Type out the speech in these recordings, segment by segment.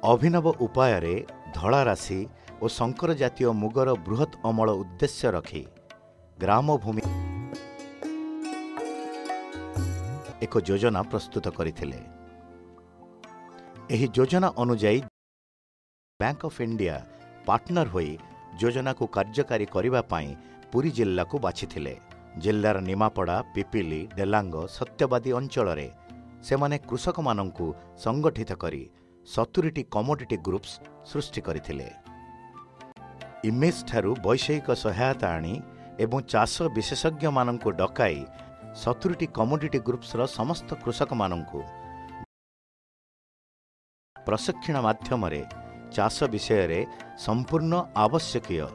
अभिनव उपाय धला राशि और संकर जातीय मुगर बृहत अमल उद्देश्य रखी ग्रामभूमि एक योजना प्रस्तुत करथिले। एही योजना अनुଯାयी बैंक ऑफ इंडिया पार्टनर होई योजना को कार्यकारी करिबा पाई पुरी जिल्ला को बाछिथिले। जिल्लार निमापड़ा, पिपिली, डेलांग, सत्यवादी अंचल रे सेमाने कृषक मानंकु संगठित करी 70टी कमोडिटी ग्रुप्स सृष्टि करथिले। इमेज ठारू वैषयिक सहायता आनी एवं चाष विशेषज्ञ मानंकु डकाई 70टी कमोडिटी ग्रुप्स रो समस्त कृषक मानंकु प्रशिक्षण माध्यम रे चाष विषय रे संपूर्ण आवश्यकीय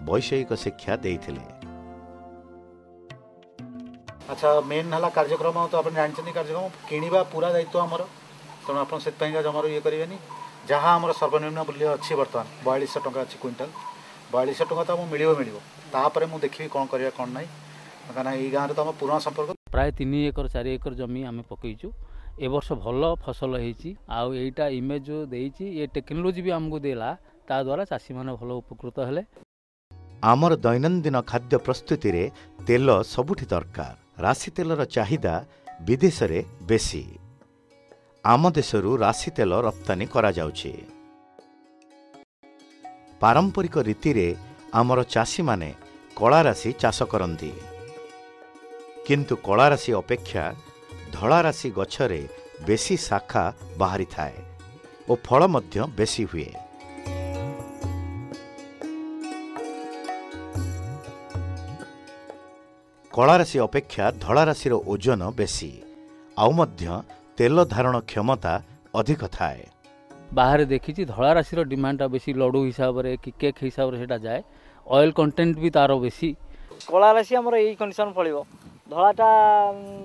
वैषयिक शिक्षा देइथिले। अच्छा, मेन हला कार्यक्रम तो अपन जानछनी कार्यक्रम किनिबा पूरा दायित्व हमर, तेणु आप जमार ये करेंगे जहाँ आम सर्वनिम्न मूल्य अच्छी बर्तमान 4200 टंका अच्छी क्विंटाल 4200 टंका तो मिल मुझे देखी कौन करा कौन ना कहीं ये गाँव तो आम पुराना संपर्क प्राय 3 एकर 4 एकर जमी आम पकईचु। ए वर्ष भल फसल होईटा इमेज जो देइछि ये टेक्नोलोजी भी आमको देला ता द्वारा चाषी माने भल उपकृत हेले। आमर दैनंदिन खाद्य प्रस्तुति रे तेल सबुठी दरकार। राशि तेलर चाहिदा विदेश रे बेसी। आम देशरू राशि तेल रप्तानी करा जाउछि। पारंपरिक रीति रे आमर चाषी माने कला राशि चाष करंती, किंतु कला राशि अपेक्षा धला राशि गछरे बेसी शाखा बाहरी थाए और फल मध्य बेसी हुए। कला राशि अपेक्षा धला राशि ओजन बेसी आउ मध्य तेल धारण क्षमता अधिक थाए। बाहर देखी धला राशि डिमांड बेसी लडू हिसाब रे कि केक हिसाब रे सेटा जाए। ऑयल कंटेंट भी तार बेसी। कला राशि हमर एई कंडीशन फलिबो। धलाटा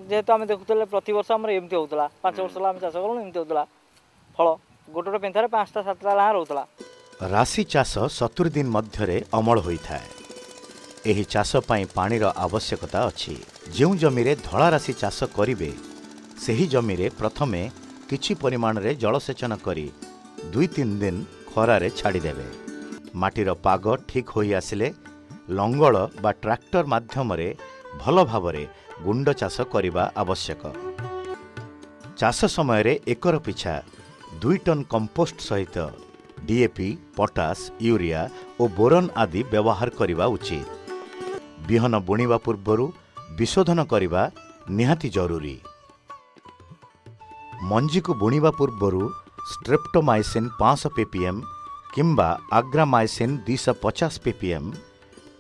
जेहेतु आम देखुले प्रति वर्ष आम एमती होता 5 वर्ष आम चाष करूँ एमती होता फल गोटे पेंथार 5टा 7टा लाहा रोला। राशि चाष 70 दिन मध्य अमल होता है। एही चाष पई पानीर आवश्यकता अछि। जो जमी रे धला राशि चाष करिवे सेही जमी रे प्रथमे किछि परिमाण रे जलसेचन करी 2-3 दिन खरारे छाड़ी देबे। माटीर पाग ठीक होई आसिले लंगल बा ट्रैक्टर माध्यम रे भल भावरे गुंड चाष करिबा आवश्यक। चाष समय रे एकर पिछा 2 टन कंपोस्ट सहित डीएपी, पोटास, यूरिया और बोरन आदि व्यवहार करिबा उचित। बिहन बुणिबा पूर्वरु विशोधन करिबा निहाती जरूरी। मंजी को बुणिबा पूर्वरु स्ट्रेप्टोमाइसिन 500 ppm किंबा आग्रामाइसिन 250 ppm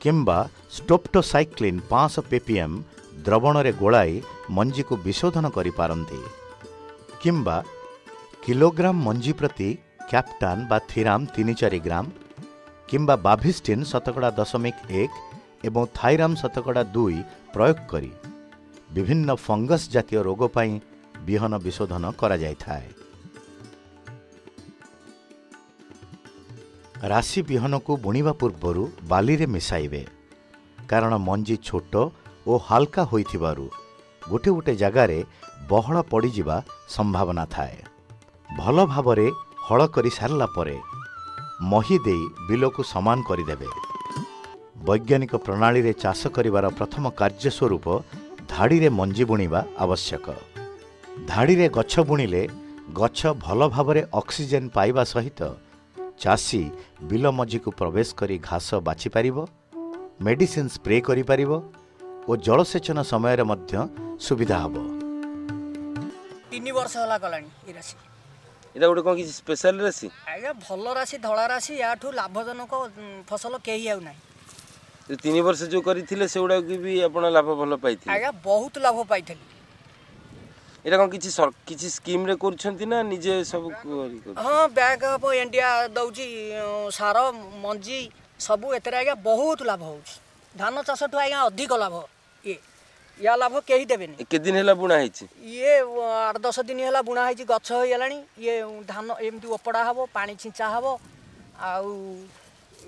किंबा स्टोप्टोसाइक्लिन 500 ppm द्रवण रे गोलाई मंजी को विशोधन करि पारंती। किंबा किलोग्राम मंजी प्रति कैप्टान बा थीराम 3-4 ग्राम किंबा बाभिस्टिन 0.1 एवं थाइराम 0.2 प्रयोग करी विभिन्न फंगस जातीय रोग पाई बिहन विशोधन करा जाय थाए। राशि बिहन को बुणिबा पूर्वरु बाली रे मिसाइबे, कारण मंजी छोट और हाल्का होइथिबारु गोटे गोटे जगारे बहळ पड़ी जिबा संभावना थाए। भल भावरे हळ करि सारला परे मही देई बिल को समान करिदेबे। वैज्ञानिक प्रणाली रे चाष करिवार प्रथम कार्य स्वरूप धाड़ी रे मंजी बुणिबा आवश्यक। धाड़ी रे गछ बुणिले गछ भल भावरे ऑक्सीजन पाइबा सहित चाषी बिल मझी को प्रवेश करी घास बाछि पारिबो, मेडिसिन स्प्रे करि पारिबो और जलसेचन समय रे मध्य सुविधा हबो। 3 वर्ष होला गलानी ई राशि। एटा गोटे कोन कि स्पेशल राशि आज्ञा भल राशि धला राशि याठू लाभजनक फसल केही आउ नाही। 3 वर्ष जो करिथिले सेउडा भी आपण लाभ भल पाइथिले? आज्ञा बहुत लाभ पाइथिले। एटा कोन किछि स्कीम रे करछंती ना निजे सब? हां, बैंक ऑफ इंडिया दउची सार मंजी सब एतरे आज्ञा बहुत लाभ होउछ। धान चाष ठू आज्ञा अधिक लाभ ये या लाभ केही देबेनी। के दिन हैला बुणा हैछि? ये 8-10 दिन हैला बुणा हैछि। गछ होयलानी ये धान एमती ओपड़ा हबो, पानी छिंचा हबो आउ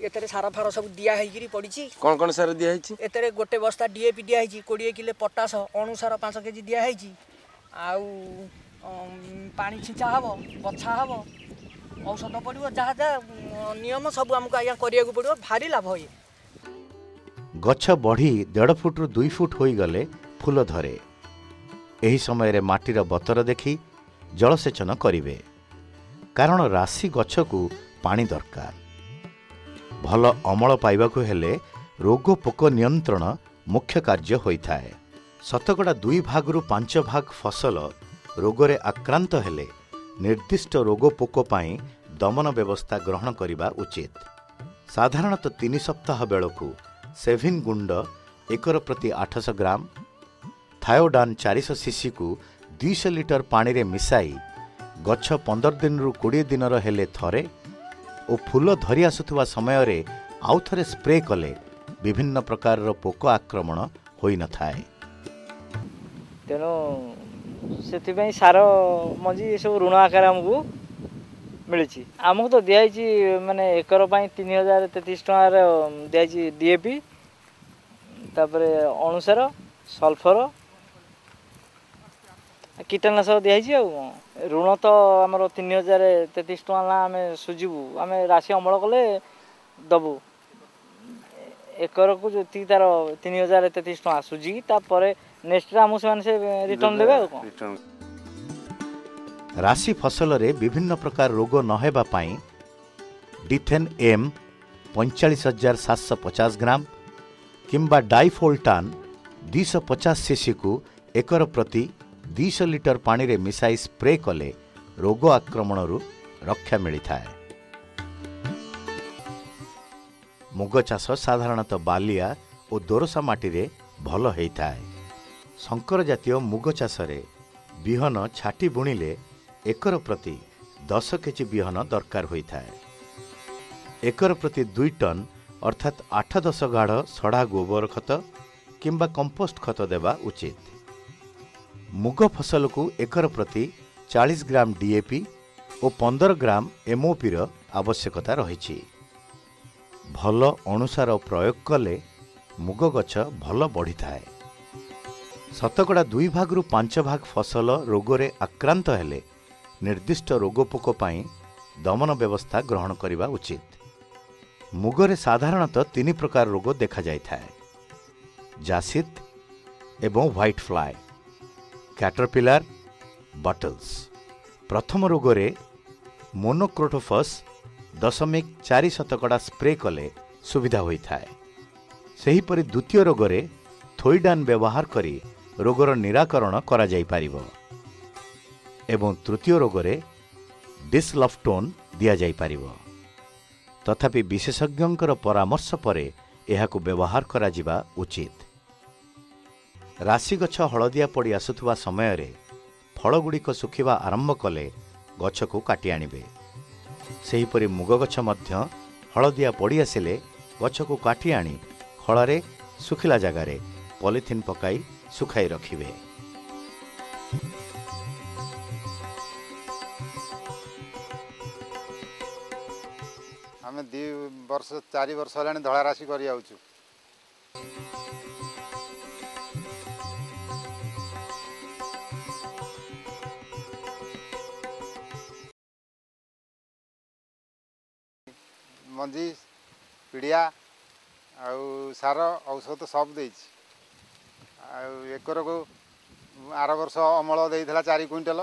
एतरे सारा फार सब दिया हैकिरी पड़ी कौन सार दिया एतरे गोटे बस्ता डीएपी दिया है 20 किलो पोटास अणुसार 5 केजी दिया है आउ पानी छिंचा हम बछा हम औषध पड़ो जहाँ जहाँ नियम सब आमको आज्ञा करिया पड़ो भारी लाभ ये गछ बढ़ी 1.5 फुट रु 2 फुट हो गले फूल धरे। एही समय रे माटीर बतर देखी जलसेचन करिवे कारण राशि गछ को पानी दरकार। भल अमल पाइबाकु हेले रोग पोक नियंत्रण मुख्य कार्य होइथाए। शतकड़ा 2 भागरु 5 भाग फसल रोगरे आक्रांत हेले निर्दिष्ट रोग पोक पाई दमन व्यवस्था ग्रहण करिबा उचित। साधारणतः 3 सप्ताह बेलकु सेभिन गुंड एकर प्रति 800 ग्राम थायोडान 400 सीसी को 200 लिटर पानी रे मिसाई गछ 15 दिन रु 20 दिन हेले थरे और फूल धरी आसुथुवा समय रे आउ थरे स्प्रे कले विभिन्न प्रकार रो पोक आक्रमण होई न थाए। तेणु से सार मंजी ये सब ऋण आकार आमको मिली आमको तो दिखाई माने एकर 3033 टकर दिखाई डीएपी तापर अणुसार सल्फर कीटनाशक दिखाई ऋण तो आमर 3033 टका आम सुझीबू आम राशि अमल कले दबू एकर को जी तार 3033 टका सुझी नेक्स्ट आमको से रिटर्न देवे। राशि फसल रे विभिन्न प्रकार रोग न हेबा पाई डिथेन एम 45750 ग्राम किंबा डाइफोल्टान 250 सीसी को एकर प्रति 200 लिटर पानी रे मिसाई स्प्रे कले रोग आक्रमण रु रक्षा मिलता है। मुग चाष साधारणतः बालिया और दोरसा माटी रे भल होता है। संकर जातीय मुग चाष रे बिहन छाटी बुणिले एकर प्रति 10 केजी बिहन दरकार होता है। एकर प्रति 2 टन अर्थात 8-10 गाढ़ सड़ा गोबर खत किंबा कंपोस्ट खत देवा उचित। मुग फसल को एकर प्रति 40 ग्राम डीएपी और 15 ग्राम एमओपी रो आवश्यकता रही। भल अणुसार प्रयोग कले मुग गछ भल बढ़ी थाए। शतकड़ा 2 भागरु 5 भाग फसल रोगरे आक्रांत हेले निर्दिष्ट रोगपोक पाई दमन व्यवस्था ग्रहण करिबा उचित। मुगरे साधारणतः 3 प्रकार रोग देखा जाय थाए जासित एवं व्हाइट फ्लाई कैटरपिलर बटल्स। प्रथम रोगरे मोनोक्रोटोफस 0.4 शतकड़ा स्प्रे कले सुविधा होई थाए। सेहीपरि द्वितीय रोगरे थोइडान व्यवहार करी रोगर निराकरण करा जाई पारिबो एवं तृतीय रोगरे डिसलफ्टोन दिया जाई पारिबो। तथापि विशेषज्ञंकर परामर्श परे एहाकु व्यवहार करा जिबा उचित। राशि गछ हलदिया पड़ी आसुथुवा समय रे फल गुड़िक सुखिबा आरंभ कले गछ को काटी आनिबे। सेहीपरि मुग गछ मध्य हलदिया पड़ी आसिले गछ को काटी आनी खळारे सुखिला जगारे पॉलिथिन पकाई सुखाई रखिबे। आम 4 वर्ष है धड़ा राशि कर मंजी पिड़िया सार औषध सब दे एकर को आर वर्ष अमल देइथला 4 क्विंटल